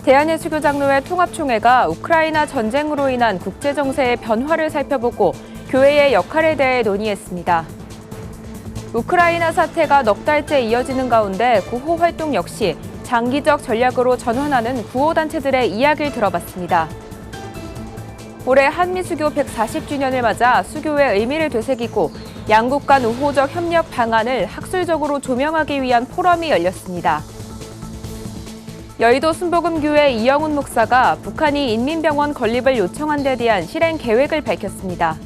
대한예수교 장로회 통합총회가 우크라이나 전쟁으로 인한 국제정세의 변화를 살펴보고 교회의 역할에 대해 논의했습니다. 우크라이나 사태가 넉 달째 이어지는 가운데 구호 활동 역시 장기적 전략으로 전환하는 구호단체들의 이야기를 들어봤습니다. 올해 한미수교 140주년을 맞아 수교의 의미를 되새기고 양국 간 우호적 협력 방안을 학술적으로 조명하기 위한 포럼이 열렸습니다. 여의도 순복음교회 이영훈 목사가 북한이 인민병원 건립을 요청한 데 대한 실행 계획을 밝혔습니다.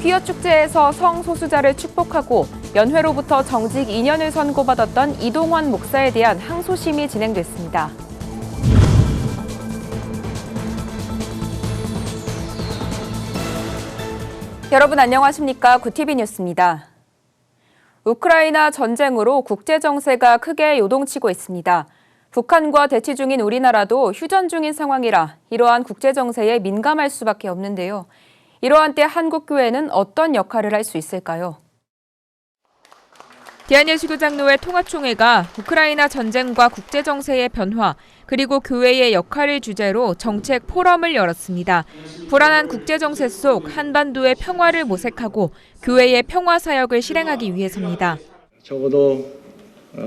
퀴어 축제에서 성소수자를 축복하고 연회로부터 정직 2년을 선고받았던 이동환 목사에 대한 항소심이 진행됐습니다. 여러분 안녕하십니까? 구티비 뉴스입니다. 우크라이나 전쟁으로 국제 정세가 크게 요동치고 있습니다. 북한과 대치 중인 우리나라도 휴전 중인 상황이라 이러한 국제 정세에 민감할 수밖에 없는데요. 이러한 때 한국교회는 어떤 역할을 할 수 있을까요? 대한예수교 장로회 통합총회가 우크라이나 전쟁과 국제 정세의 변화, 그리고 교회의 역할을 주제로 정책 포럼을 열었습니다. 불안한 국제 정세 속 한반도의 평화를 모색하고 교회의 평화 사역을 실행하기 위해서입니다. 적어도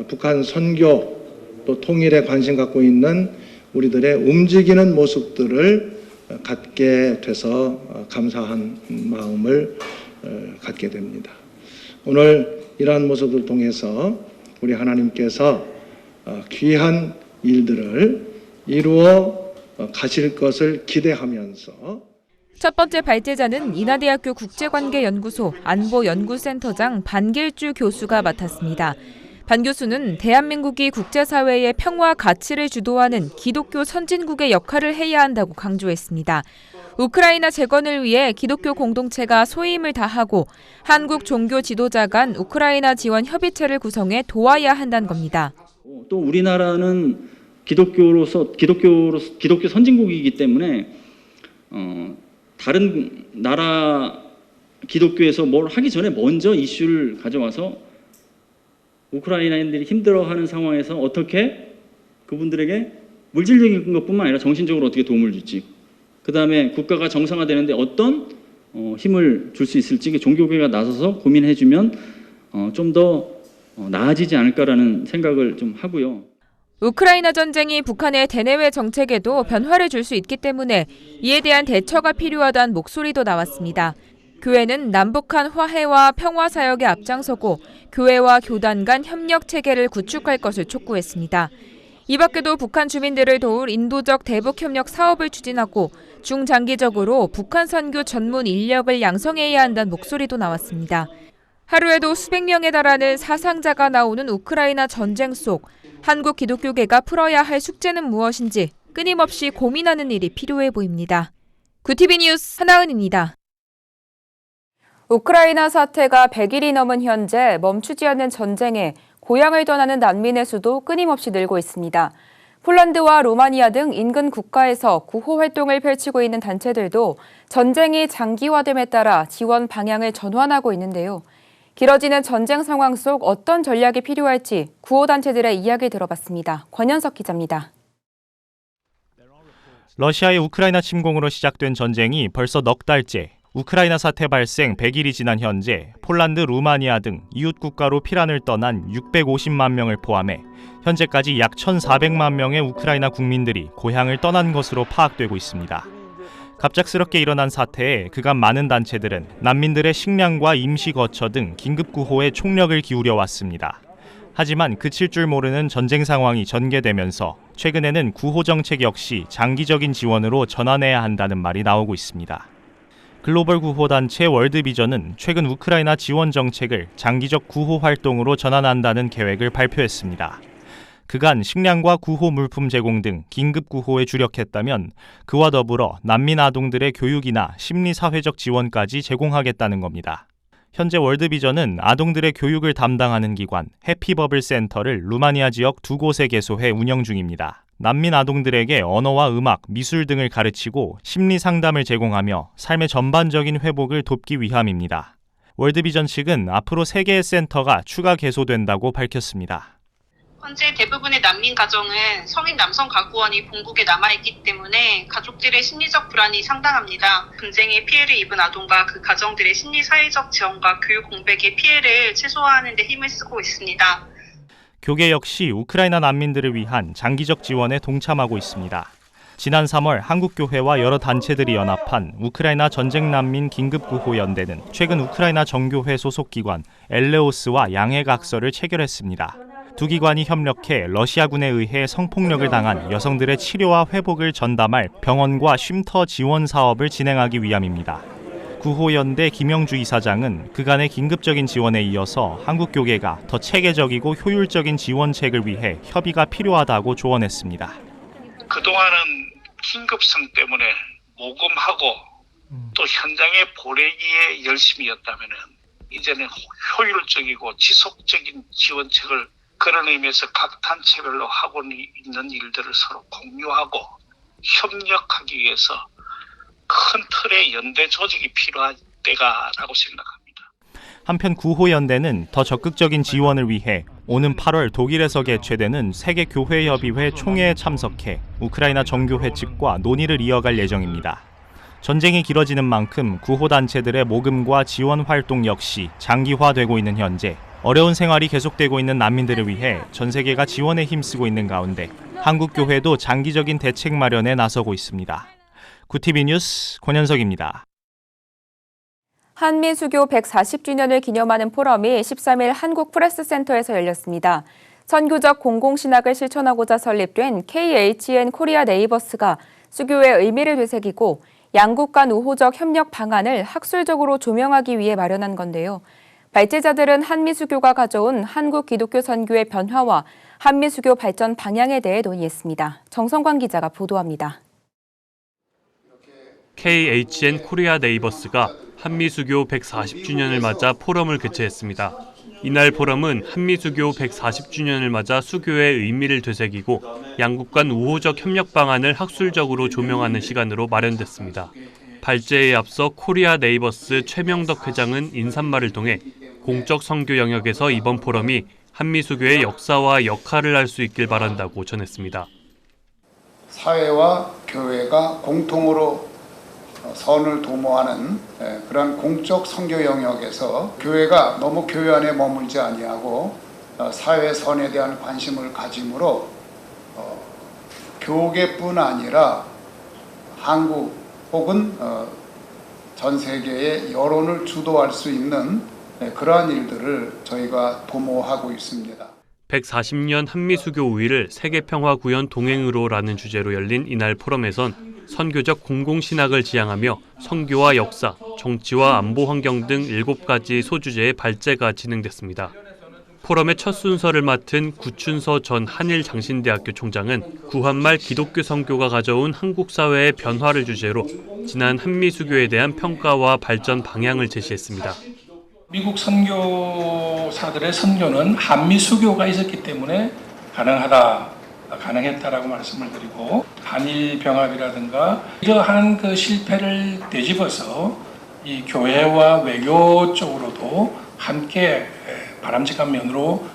북한 선교 또 통일에 관심 갖고 있는 우리들의 움직이는 모습들을 갖게 돼서 감사한 마음을 갖게 됩니다. 오늘 이러한 모습을 통해서 우리 하나님께서 귀한 일들을 이루어 가실 것을 기대하면서 첫 번째 발제자는 인하대학교 국제관계연구소 안보연구센터장 반길주 교수가 맡았습니다. 반 교수는 대한민국이 국제사회의 평화 가치를 주도하는 기독교 선진국의 역할을 해야 한다고 강조했습니다. 우크라이나 재건을 위해 기독교 공동체가 소임을 다하고 한국 종교 지도자 간 우크라이나 지원 협의체를 구성해 도와야 한다는 겁니다. 또 우리나라는 기독교 선진국이기 때문에 다른 나라 기독교에서 뭘 하기 전에 먼저 이슈를 가져와서 우크라이나인들이 힘들어하는 상황에서 어떻게 그분들에게 물질적인 것뿐만 아니라 정신적으로 어떻게 도움을 줄지, 그 다음에 국가가 정상화되는데 어떤 힘을 줄 수 있을지 종교계가 나서서 고민해주면 좀 더 나아지지 않을까라는 생각을 좀 하고요. 우크라이나 전쟁이 북한의 대내외 정책에도 변화를 줄 수 있기 때문에 이에 대한 대처가 필요하다는 목소리도 나왔습니다. 교회는 남북한 화해와 평화 사역에 앞장서고 교회와 교단 간 협력 체계를 구축할 것을 촉구했습니다. 이 밖에도 북한 주민들을 도울 인도적 대북협력 사업을 추진하고 중장기적으로 북한 선교 전문 인력을 양성해야 한다는 목소리도 나왔습니다. 하루에도 수백 명에 달하는 사상자가 나오는 우크라이나 전쟁 속 한국 기독교계가 풀어야 할 숙제는 무엇인지 끊임없이 고민하는 일이 필요해 보입니다. 구티비 뉴스 하나은입니다. 우크라이나 사태가 100일이 넘은 현재 멈추지 않는 전쟁에 고향을 떠나는 난민의 수도 끊임없이 늘고 있습니다. 폴란드와 루마니아 등 인근 국가에서 구호 활동을 펼치고 있는 단체들도 전쟁이 장기화됨에 따라 지원 방향을 전환하고 있는데요. 길어지는 전쟁 상황 속 어떤 전략이 필요할지 구호단체들의 이야기 들어봤습니다. 권현석 기자입니다. 러시아의 우크라이나 침공으로 시작된 전쟁이 벌써 넉 달째, 우크라이나 사태 발생 100일이 지난 현재 폴란드, 루마니아 등 이웃 국가로 피난을 떠난 650만 명을 포함해 현재까지 약 1,400만 명의 우크라이나 국민들이 고향을 떠난 것으로 파악되고 있습니다. 갑작스럽게 일어난 사태에 그간 많은 단체들은 난민들의 식량과 임시 거처 등 긴급 구호에 총력을 기울여 왔습니다. 하지만 그칠 줄 모르는 전쟁 상황이 전개되면서 최근에는 구호 정책 역시 장기적인 지원으로 전환해야 한다는 말이 나오고 있습니다. 글로벌 구호 단체 월드비전은 최근 우크라이나 지원 정책을 장기적 구호 활동으로 전환한다는 계획을 발표했습니다. 그간 식량과 구호 물품 제공 등 긴급 구호에 주력했다면 그와 더불어 난민 아동들의 교육이나 심리사회적 지원까지 제공하겠다는 겁니다. 현재 월드비전은 아동들의 교육을 담당하는 기관 해피버블 센터를 루마니아 지역 2곳에 개소해 운영 중입니다. 난민 아동들에게 언어와 음악, 미술 등을 가르치고 심리 상담을 제공하며 삶의 전반적인 회복을 돕기 위함입니다. 월드비전 측은 앞으로 3개의 센터가 추가 개소된다고 밝혔습니다. 현재 대부분의 난민 가정은 성인 남성 가구원이 본국에 남아있기 때문에 가족들의 심리적 불안이 상당합니다. 분쟁의 피해를 입은 아동과 그 가정들의 심리 사회적 지원과 교육 공백의 피해를 최소화하는 데 힘을 쓰고 있습니다. 교계 역시 우크라이나 난민들을 위한 장기적 지원에 동참하고 있습니다. 지난 3월 한국교회와 여러 단체들이 연합한 우크라이나 전쟁난민 긴급구호연대는 최근 우크라이나 정교회 소속 기관 엘레오스와 양해각서를 체결했습니다. 두 기관이 협력해 러시아군에 의해 성폭력을 당한 여성들의 치료와 회복을 전담할 병원과 쉼터 지원 사업을 진행하기 위함입니다. 구호연대 김영주 이사장은 그간의 긴급적인 지원에 이어서 한국교계가 더 체계적이고 효율적인 지원책을 위해 협의가 필요하다고 조언했습니다. 그동안은 긴급성 때문에 모금하고 또 현장에 보내기에 열심이었다면은 이제는 효율적이고 지속적인 지원책을 그런 의미에서 각 단체별로 하고 있는 일들을 서로 공유하고 협력하기 위해서 큰 틀의 연대 조직이 필요할 때가라고 생각합니다. 한편 구호연대는 더 적극적인 지원을 위해 오는 8월 독일에서 개최되는 세계교회협의회 총회에 참석해 우크라이나 정교회 측과 논의를 이어갈 예정입니다. 전쟁이 길어지는 만큼 구호단체들의 모금과 지원 활동 역시 장기화되고 있는 현재 어려운 생활이 계속되고 있는 난민들을 위해 전 세계가 지원에 힘쓰고 있는 가운데 한국교회도 장기적인 대책 마련에 나서고 있습니다. 구티비 뉴스 권현석입니다. 한미수교 140주년을 기념하는 포럼이 13일 한국프레스센터에서 열렸습니다. 선교적 공공신학을 실천하고자 설립된 KHN 코리아 네이버스가 수교의 의미를 되새기고 양국 간 우호적 협력 방안을 학술적으로 조명하기 위해 마련한 건데요. 발제자들은 한미수교가 가져온 한국 기독교 선교의 변화와 한미수교 발전 방향에 대해 논의했습니다. 정성광 기자가 보도합니다. KHN 코리아 네이버스가 한미수교 140주년을 맞아 포럼을 개최했습니다. 이날 포럼은 한미수교 140주년을 맞아 수교의 의미를 되새기고 양국 간 우호적 협력 방안을 학술적으로 조명하는 시간으로 마련됐습니다. 발제에 앞서 코리아 네이버스 최명덕 회장은 인사말을 통해 공적 선교 영역에서 이번 포럼이 한미수교의 역사와 역할을 할 수 있길 바란다고 전했습니다. 사회와 교회가 공통으로 선을 도모하는 그런 공적 선교 영역에서 교회가 너무 교회 안에 머물지 아니하고 사회 선에 대한 관심을 가짐으로 교계뿐 아니라 한국 혹은 전 세계의 여론을 주도할 수 있는 그러한 일들을 저희가 도모하고 있습니다. 140년 한미수교 우위를 세계평화구현 동행으로라는 주제로 열린 이날 포럼에선 선교적 공공신학을 지향하며 선교와 역사, 정치와 안보 환경 등 7가지 소주제의 발제가 진행됐습니다. 포럼의 첫 순서를 맡은 구춘서 전 한일장신대학교 총장은 구한말 기독교 선교가 가져온 한국 사회의 변화를 주제로 지난 한미수교에 대한 평가와 발전 방향을 제시했습니다. 미국 선교사들의 선교는 한미수교가 있었기 때문에 가능했다라고 말씀을 드리고 한일 병합이라든가 이러한 그 실패를 되짚어서 이 교회와 외교 쪽으로도 함께 바람직한 면으로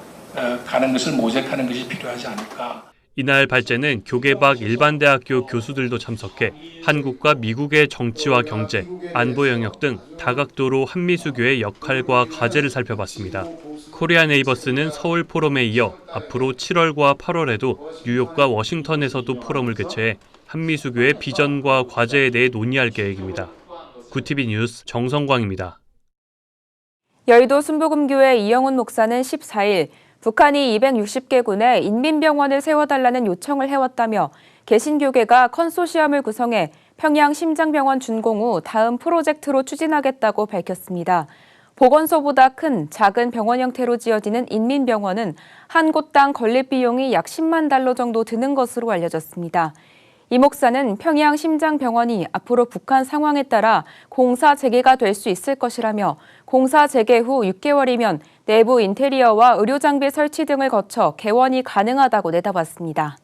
가는 것을 모색하는 것이 필요하지 않을까. 이날 발제는 교계박 일반대학교 교수들도 참석해 한국과 미국의 정치와 경제, 안보 영역 등 다각도로 한미수교의 역할과 과제를 살펴봤습니다. 코리아 네이버스는 서울 포럼에 이어 앞으로 7월과 8월에도 뉴욕과 워싱턴에서도 포럼을 개최해 한미수교의 비전과 과제에 대해 논의할 계획입니다. 구티비 뉴스 정성광입니다. 여의도 순복음교회 이영훈 목사는 14일 북한이 260개군에 인민병원을 세워달라는 요청을 해왔다며 개신교계가 컨소시엄을 구성해 평양 심장병원 준공 후 다음 프로젝트로 추진하겠다고 밝혔습니다. 보건소보다 큰 작은 병원 형태로 지어지는 인민병원은 한 곳당 건립 비용이 약 10만 달러 정도 드는 것으로 알려졌습니다. 이 목사는 평양 심장병원이 앞으로 북한 상황에 따라 공사 재개가 될 수 있을 것이라며 공사 재개 후 6개월이면 내부 인테리어와 의료장비 설치 등을 거쳐 개원이 가능하다고 내다봤습니다.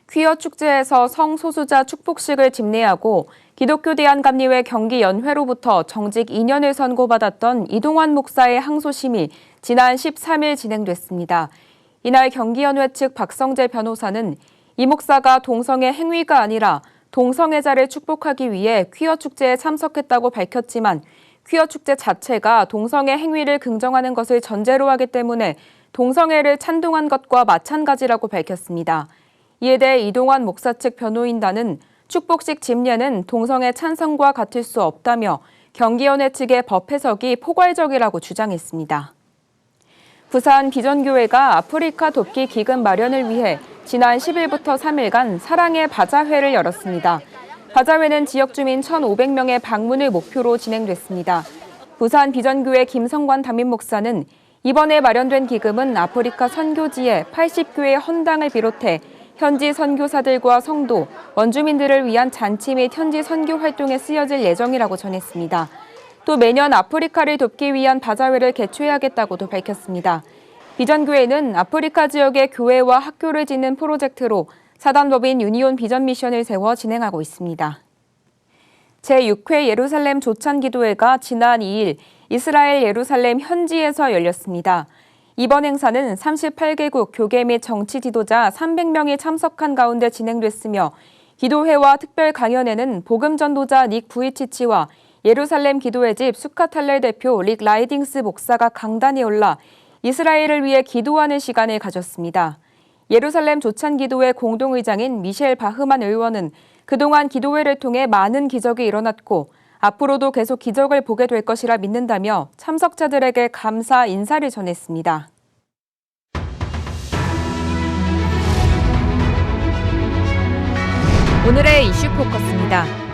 퀴어 축제에서 성소수자 축복식을 집례하고 기독교 대한감리회 경기연회로부터 정직 2년을 선고받았던 이동환 목사의 항소심이 지난 13일 진행됐습니다. 이날 경기연회 측 박성재 변호사는 이 목사가 동성애 행위가 아니라 동성애자를 축복하기 위해 퀴어 축제에 참석했다고 밝혔지만 퀴어 축제 자체가 동성애 행위를 긍정하는 것을 전제로 하기 때문에 동성애를 찬동한 것과 마찬가지라고 밝혔습니다. 이에 대해 이동환 목사 측 변호인단은 축복식 집례는 동성애 찬성과 같을 수 없다며 경기연회 측의 법 해석이 포괄적이라고 주장했습니다. 부산 비전교회가 아프리카 돕기 기금 마련을 위해 지난 10일부터 3일간 사랑의 바자회를 열었습니다. 바자회는 지역 주민 1,500명의 방문을 목표로 진행됐습니다. 부산 비전교회 김성관 담임 목사는 이번에 마련된 기금은 아프리카 선교지의 80교회 헌당을 비롯해 현지 선교사들과 성도, 원주민들을 위한 잔치 및 현지 선교 활동에 쓰여질 예정이라고 전했습니다. 또 매년 아프리카를 돕기 위한 바자회를 개최하겠다고도 밝혔습니다. 비전교회는 아프리카 지역의 교회와 학교를 짓는 프로젝트로 사단법인 유니온 비전 미션을 세워 진행하고 있습니다. 제6회 예루살렘 조찬기도회가 지난 2일 이스라엘 예루살렘 현지에서 열렸습니다. 이번 행사는 38개국 교계 및 정치 지도자 300명이 참석한 가운데 진행됐으며 기도회와 특별 강연에는 복음 전도자 닉 부이치치와 예루살렘 기도회 집 수카탈렐 대표 릭 라이딩스 목사가 강단에 올라 이스라엘을 위해 기도하는 시간을 가졌습니다. 예루살렘 조찬기도회 공동의장인 미셸 바흐만 의원은 그동안 기도회를 통해 많은 기적이 일어났고 앞으로도 계속 기적을 보게 될 것이라 믿는다며 참석자들에게 감사 인사를 전했습니다. 오늘의 이슈 포커스입니다.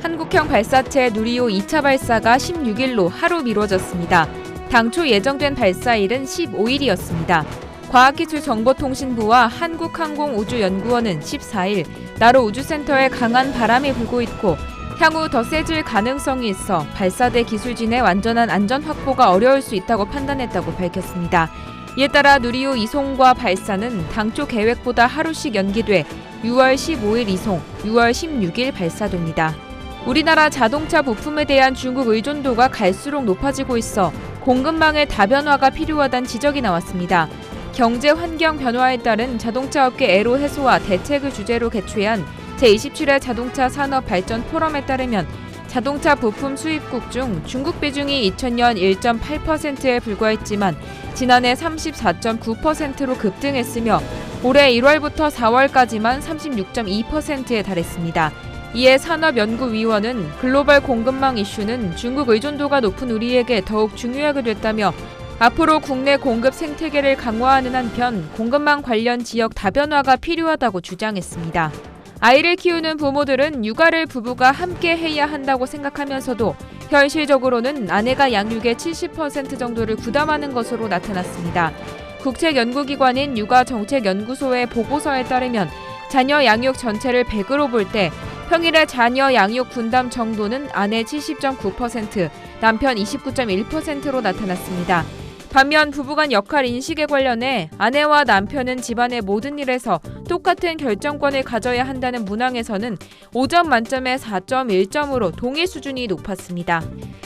한국형 발사체 누리호 2차 발사가 16일로 하루 미뤄졌습니다. 당초 예정된 발사일은 15일이었습니다. 과학기술정보통신부와 한국항공우주연구원은 14일 나로 우주센터에 강한 바람이 불고 있고 향후 더 세질 가능성이 있어 발사대 기술진의 완전한 안전 확보가 어려울 수 있다고 판단했다고 밝혔습니다. 이에 따라 누리호 이송과 발사는 당초 계획보다 하루씩 연기돼 6월 15일 이송, 6월 16일 발사됩니다. 우리나라 자동차 부품에 대한 중국 의존도가 갈수록 높아지고 있어 공급망의 다변화가 필요하다는 지적이 나왔습니다. 경제 환경 변화에 따른 자동차 업계 애로 해소와 대책을 주제로 개최한 제27회 자동차 산업 발전 포럼에 따르면 자동차 부품 수입국 중 중국 비중이 2000년 1.8%에 불과했지만 지난해 34.9%로 급등했으며 올해 1월부터 4월까지만 36.2%에 달했습니다. 이에 산업연구위원은 글로벌 공급망 이슈는 중국 의존도가 높은 우리에게 더욱 중요하게 됐다며 앞으로 국내 공급 생태계를 강화하는 한편 공급망 관련 지역 다변화가 필요하다고 주장했습니다. 아이를 키우는 부모들은 육아를 부부가 함께 해야 한다고 생각하면서도 현실적으로는 아내가 양육의 70% 정도를 부담하는 것으로 나타났습니다. 국책연구기관인 육아정책연구소의 보고서에 따르면 자녀 양육 전체를 100으로 볼 때 평일에 자녀 양육 분담 정도는 아내 70.9%, 남편 29.1%로 나타났습니다. 반면 부부간 역할 인식에 관련해 아내와 남편은 집안의 모든 일에서 똑같은 결정권을 가져야 한다는 문항에서는 5점 만점에 4.1점으로 동일 수준이 높았습니다.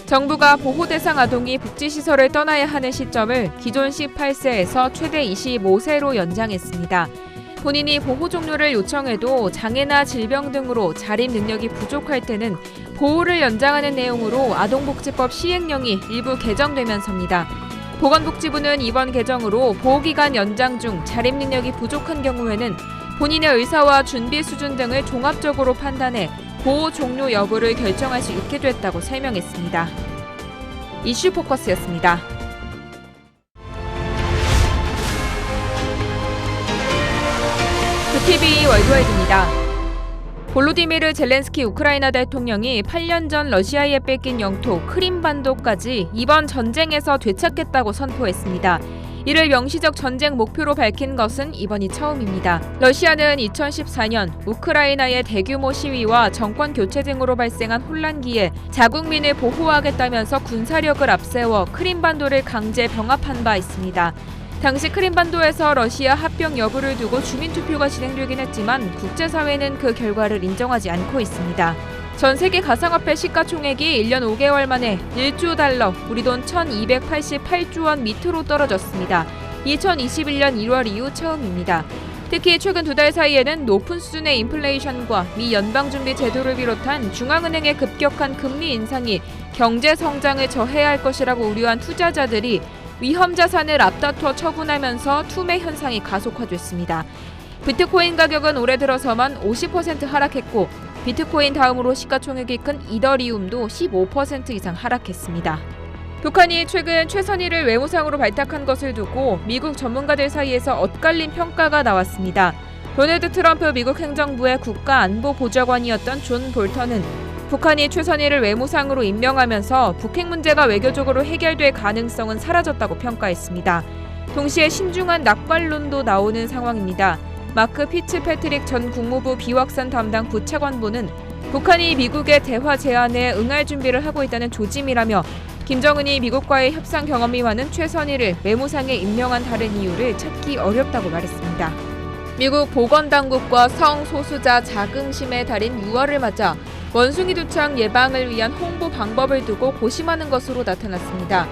정부가 보호대상 아동이 복지시설을 떠나야 하는 시점을 기존 18세에서 최대 25세로 연장했습니다. 본인이 보호 종료를 요청해도 장애나 질병 등으로 자립 능력이 부족할 때는 보호를 연장하는 내용으로 아동복지법 시행령이 일부 개정되면서입니다. 보건복지부는 이번 개정으로 보호기간 연장 중 자립 능력이 부족한 경우에는 본인의 의사와 준비 수준 등을 종합적으로 판단해 보호 종료 여부를 결정할 수 있게 됐다고 설명했습니다. 이슈 포커스였습니다. TV 월드와이드입니다. 볼로디미르 젤렌스키 우크라이나 대통령이 8년 전 러시아에 뺏긴 영토 크림반도까지 이번 전쟁에서 되찾겠다고 선포했습니다. 이를 명시적 전쟁 목표로 밝힌 것은 이번이 처음입니다. 러시아는 2014년 우크라이나의 대규모 시위와 정권 교체 등으로 발생한 혼란기에 자국민을 보호하겠다면서 군사력을 앞세워 크림반도를 강제 병합한 바 있습니다. 당시 크림반도에서 러시아 합병 여부를 두고 주민투표가 진행되긴 했지만 국제사회는 그 결과를 인정하지 않고 있습니다. 전 세계 가상화폐 시가총액이 1년 5개월 만에 1조 달러, 우리 돈 1288조 원 밑으로 떨어졌습니다. 2021년 1월 이후 처음입니다. 특히 최근 2달 사이에는 높은 수준의 인플레이션과 미 연방준비 제도를 비롯한 중앙은행의 급격한 금리 인상이 경제 성장을 저해할 것이라고 우려한 투자자들이 위험 자산을 앞다퉈 처분하면서 투매 현상이 가속화됐습니다. 비트코인 가격은 올해 들어서만 50% 하락했고 비트코인 다음으로 시가총액이 큰 이더리움도 15% 이상 하락했습니다. 북한이 최근 최선희를 외무상으로 발탁한 것을 두고 미국 전문가들 사이에서 엇갈린 평가가 나왔습니다. 도널드 트럼프 미국 행정부의 국가안보보좌관이었던 존 볼턴은 북한이 최선희를 외무상으로 임명하면서 북핵 문제가 외교적으로 해결될 가능성은 사라졌다고 평가했습니다. 동시에 신중한 낙관론도 나오는 상황입니다. 마크 피츠패트릭 전 국무부 비확산 담당 부차관보는 북한이 미국의 대화 제안에 응할 준비를 하고 있다는 조짐이라며 김정은이 미국과의 협상 경험이 많은 최선희를 외무상에 임명한 다른 이유를 찾기 어렵다고 말했습니다. 미국 보건당국과 성소수자 자긍심의 달인 6월을 맞아 원숭이 두창 예방을 위한 홍보 방법을 두고 고심하는 것으로 나타났습니다.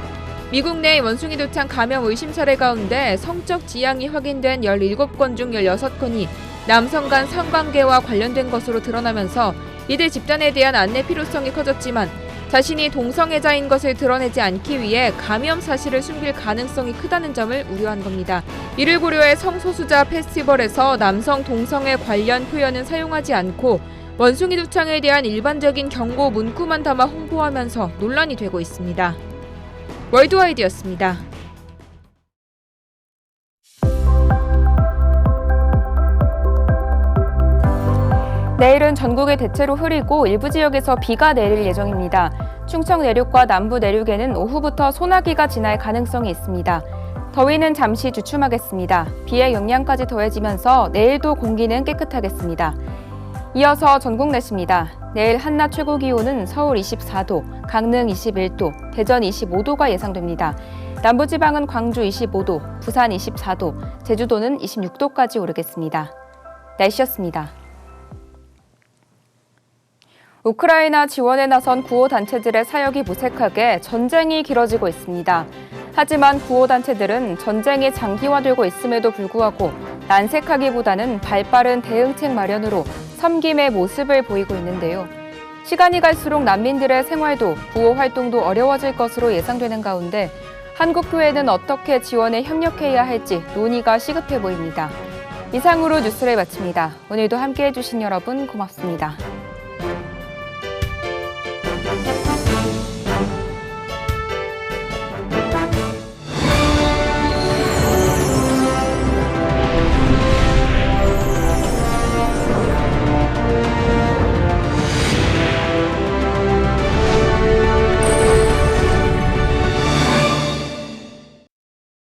미국 내 원숭이 두창 감염 의심 사례 가운데 성적 지향이 확인된 17건 중 16건이 남성 간 성관계와 관련된 것으로 드러나면서 이들 집단에 대한 안내 필요성이 커졌지만 자신이 동성애자인 것을 드러내지 않기 위해 감염 사실을 숨길 가능성이 크다는 점을 우려한 겁니다. 이를 고려해 성소수자 페스티벌에서 남성 동성애 관련 표현은 사용하지 않고 원숭이 두창에 대한 일반적인 경고 문구만 담아 홍보하면서 논란이 되고 있습니다. 월드와이드였습니다. 내일은 전국이 대체로 흐리고 일부 지역에서 비가 내릴 예정입니다. 충청 내륙과 남부 내륙에는 오후부터 소나기가 지날 가능성이 있습니다. 더위는 잠시 주춤하겠습니다. 비의 영향까지 더해지면서 내일도 공기는 깨끗하겠습니다. 이어서 전국 날씨입니다. 내일 한낮 최고 기온은 서울 24도, 강릉 21도, 대전 25도가 예상됩니다. 남부지방은 광주 25도, 부산 24도, 제주도는 26도까지 오르겠습니다. 날씨였습니다. 우크라이나 지원에 나선 구호단체들의 사역이 무색하게 전쟁이 길어지고 있습니다. 하지만 구호단체들은 전쟁이 장기화되고 있음에도 불구하고 난색하기보다는 발빠른 대응책 마련으로 섬김의 모습을 보이고 있는데요. 시간이 갈수록 난민들의 생활도 구호 활동도 어려워질 것으로 예상되는 가운데 한국교회는 어떻게 지원에 협력해야 할지 논의가 시급해 보입니다. 이상으로 뉴스를 마칩니다. 오늘도 함께해 주신 여러분 고맙습니다.